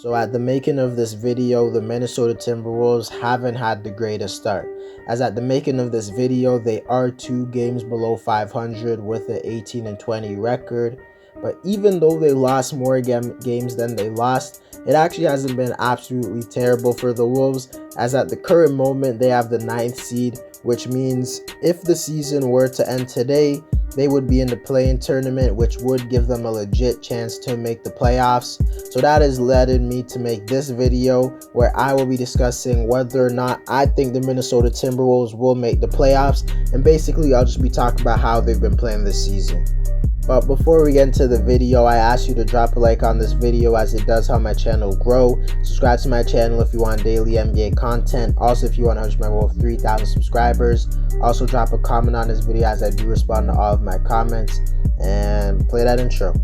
So at the making of this video, the Minnesota Timberwolves haven't had the greatest start. As at the making of this video, they are 2 games below 500 with an 18-20 record. But even though they lost more games than they lost, it actually hasn't been absolutely terrible for the Wolves, as at the current moment they have the 9th seed, which means if the season were to end today, they would be in the play-in tournament, which would give them a legit chance to make the playoffs. So that has led me to make this video where I will be discussing whether or not I think the Minnesota Timberwolves will make the playoffs, and basically I'll just be talking about how they've been playing this season. But before we get into the video, I ask you to drop a like on this video, as it does help my channel grow. Subscribe to my channel if you want daily NBA content. Also, if you want to reach my goal of 3,000 subscribers. Also, drop a comment on this video, as I do respond to all of my comments. And play that intro.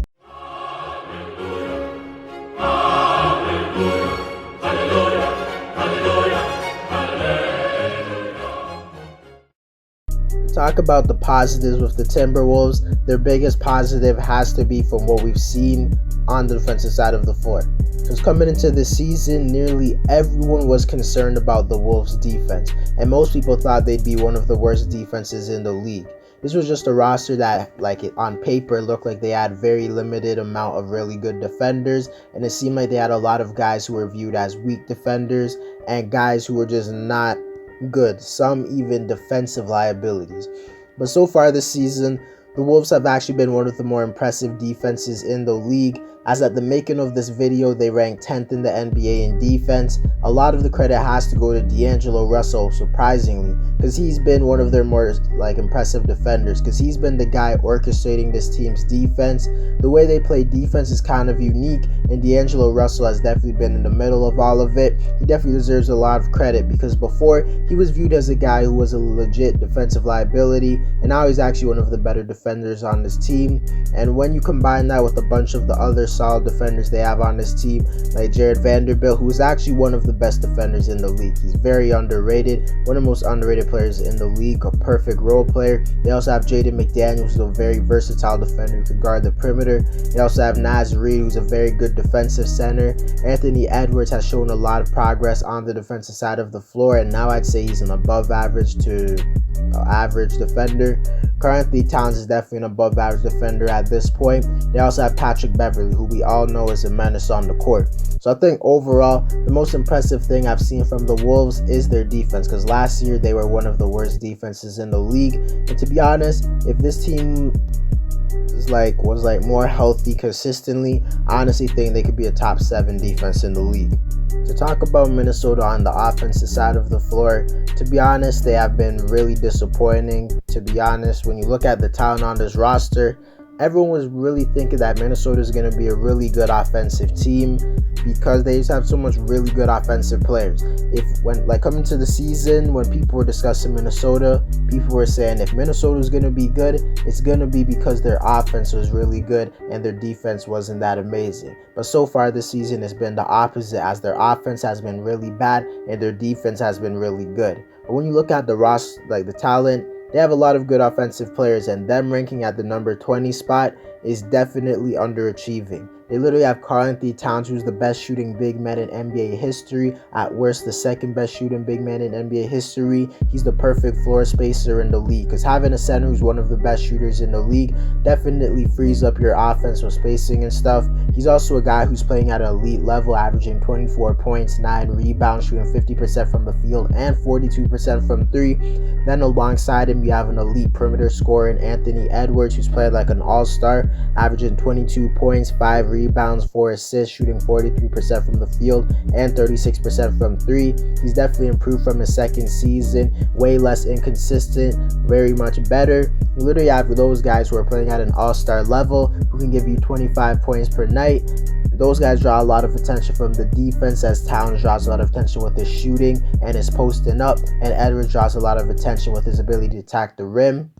Talk about the positives with the Timberwolves. Their biggest positive has to be from what we've seen on the defensive side of the floor. Because coming into the season, nearly everyone was concerned about the Wolves' defense, and most people thought they'd be one of the worst defenses in the league. This was just a roster that, on paper, looked like they had very limited amount of really good defenders, and it seemed like they had a lot of guys who were viewed as weak defenders and guys who were just not good, some even defensive liabilities. But so far this season, the Wolves have actually been one of the more impressive defenses in the league, as at the making of this video, they rank 10th in the NBA in defense. A lot of the credit has to go to D'Angelo Russell, surprisingly, because he's been one of their more impressive defenders, because he's been the guy orchestrating this team's defense. The way they play defense is kind of unique, and D'Angelo Russell has definitely been in the middle of all of it. He definitely deserves a lot of credit, because before, he was viewed as a guy who was a legit defensive liability, and now he's actually one of the better defenders on this team. And when you combine that with a bunch of the other solid defenders they have on this team, like Jared Vanderbilt, who is actually one of the best defenders in the league. He's very underrated, one of the most underrated players in the league, a perfect role player. They also have Jaden McDaniels, who's a very versatile defender who can guard the perimeter. They also have Naz Reid, who's a very good defensive center. Anthony Edwards has shown a lot of progress on the defensive side of the floor, and now I'd say he's an above average to average defender. Currently, Towns is definitely an above average defender at this point. They also have Patrick Beverley, who we all know is a menace on the court. So I think overall, the most impressive thing I've seen from the Wolves is their defense, because last year they were one of the worst defenses in the league. And to be honest, if this team was more healthy consistently, I honestly think they could be a top 7 defense in the league. To talk about Minnesota on the offensive side of the floor, to be honest, they have been really disappointing. To be honest, when you look at the talent on this roster, everyone was really thinking that Minnesota is going to be a really good offensive team, because they just have so much really good offensive players. When coming to the season, when people were discussing Minnesota, people were saying if Minnesota is going to be good, it's going to be because their offense was really good and their defense wasn't that amazing. But so far this season, it's been the opposite, as their offense has been really bad and their defense has been really good. But when you look at the roster, the talent, they have a lot of good offensive players, and them ranking at the number 20 spot is definitely underachieving. They literally have Karl-Anthony Towns, who's the best shooting big man in NBA history. At worst, the second best shooting big man in NBA history. He's the perfect floor spacer in the league, because having a center who's one of the best shooters in the league definitely frees up your offense with spacing and stuff. He's also a guy who's playing at an elite level, averaging 24 points, 9 rebounds, shooting 50% from the field and 42% from 3. Then alongside him, you have an elite perimeter scorer in Anthony Edwards, who's played like an all-star, averaging 22 points, 5 rebounds, 4 assists, shooting 43% from the field and 36% from 3. He's definitely improved from his second season, way less inconsistent, very much better. You literally have those guys who are playing at an all-star level, who can give you 25 points per night. Those guys draw a lot of attention from the defense, as Towns draws a lot of attention with his shooting and his posting up, and Edwards draws a lot of attention with his ability to attack the rim.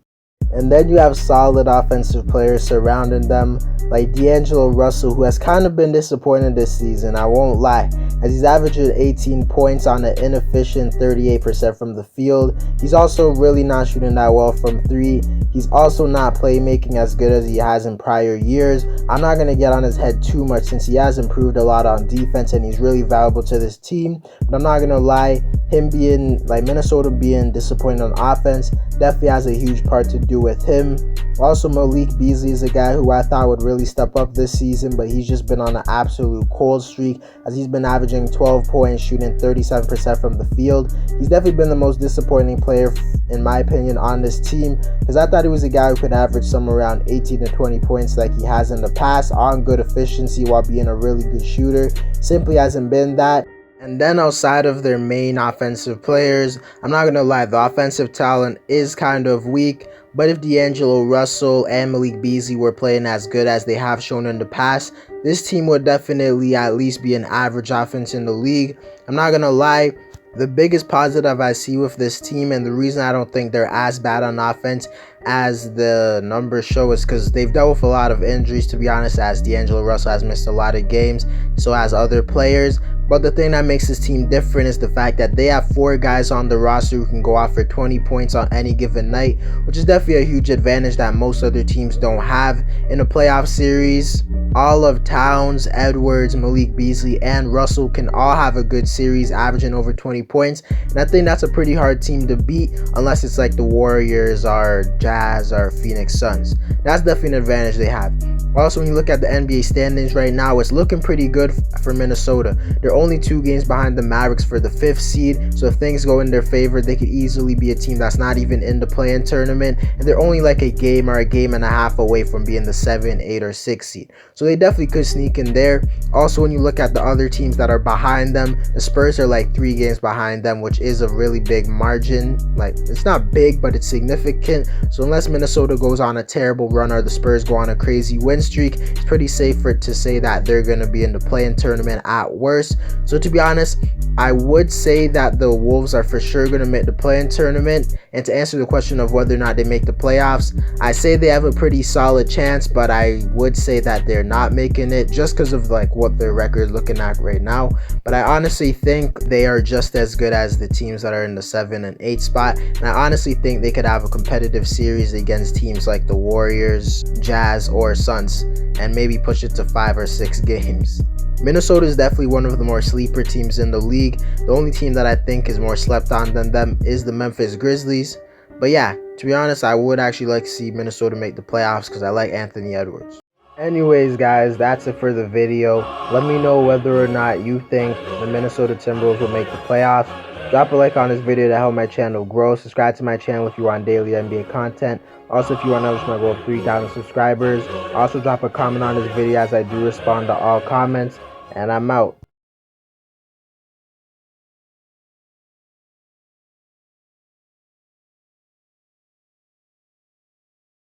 And then you have solid offensive players surrounding them, like D'Angelo Russell, who has kind of been disappointed this season, I won't lie. as he's averaging 18 points on an inefficient 38% from the field. He's also really not shooting that well from 3. He's also not playmaking as good as he has in prior years. I'm not going to get on his head too much since he has improved a lot on defense and he's really valuable to this team. But I'm not going to lie, him being like Minnesota being disappointed on offense definitely has a huge part to do with him. Also, Malik Beasley is a guy who I thought would really step up this season, but he's just been on an absolute cold streak as he's been averaging 12 points, shooting 37% from the field. He's definitely been the most disappointing player, in my opinion, on this team because I thought he was a guy who could average somewhere around 18 to 20 points like he has in the past on good efficiency while being a really good shooter. Simply hasn't been that. And then outside of their main offensive players, I'm not going to lie, the offensive talent is kind of weak. But if D'Angelo Russell and Malik Beasley were playing as good as they have shown in the past, this team would definitely at least be an average offense in the league. I'm not going to lie, the biggest positive I see with this team and the reason I don't think they're as bad on offense as the numbers show is because they've dealt with a lot of injuries, to be honest, as D'Angelo Russell has missed a lot of games, so has other players. But the thing that makes this team different is the fact that they have 4 guys on the roster who can go off for 20 points on any given night, which is definitely a huge advantage that most other teams don't have in a playoff series. All of Towns, Edwards, Malik Beasley, and Russell can all have a good series averaging over 20 points. And I think that's a pretty hard team to beat unless it's like the Warriors or Jazz or Phoenix Suns. That's definitely an advantage they have. Also, when you look at the NBA standings right now, it's looking pretty good for Minnesota. They're only 2 games behind the Mavericks for the 5th seed, so if things go in their favor, they could easily be a team that's not even in the play-in tournament, and they're only like a game or a game and a half away from being the 7, 8, or 6 seed. So they definitely could sneak in there. Also, when you look at the other teams that are behind them, the Spurs are like 3 games behind them, which is a really big margin. Like, it's not big, but it's significant. So unless Minnesota goes on a terrible run or the Spurs go on a crazy win streak, it's pretty safe to say that they're going to be in the play-in tournament at worst. So to be honest, I would say that the Wolves are for sure going to make the play-in tournament. And to answer the question of whether or not they make the playoffs, I say they have a pretty solid chance, but I would say that they're not making it just because of like what their record is looking at right now. But I honestly think they are just as good as the teams that are in the 7 and 8 spot. And I honestly think they could have a competitive series against teams like the Warriors, Jazz, or Suns, and maybe push it to 5 or 6 games. Minnesota is definitely one of the more sleeper teams in the league. The only team that I think is more slept on than them is the Memphis Grizzlies. But yeah, to be honest, I would actually like to see Minnesota make the playoffs because I like Anthony Edwards. Anyways, guys, that's it for the video. Let me know whether or not you think the Minnesota Timberwolves will make the playoffs. Drop a like on this video to help my channel grow. Subscribe to my channel if you want daily NBA content. Also, if you want to reach my goal of 3,000 subscribers. Also, drop a comment on this video as I do respond to all comments. And I'm out.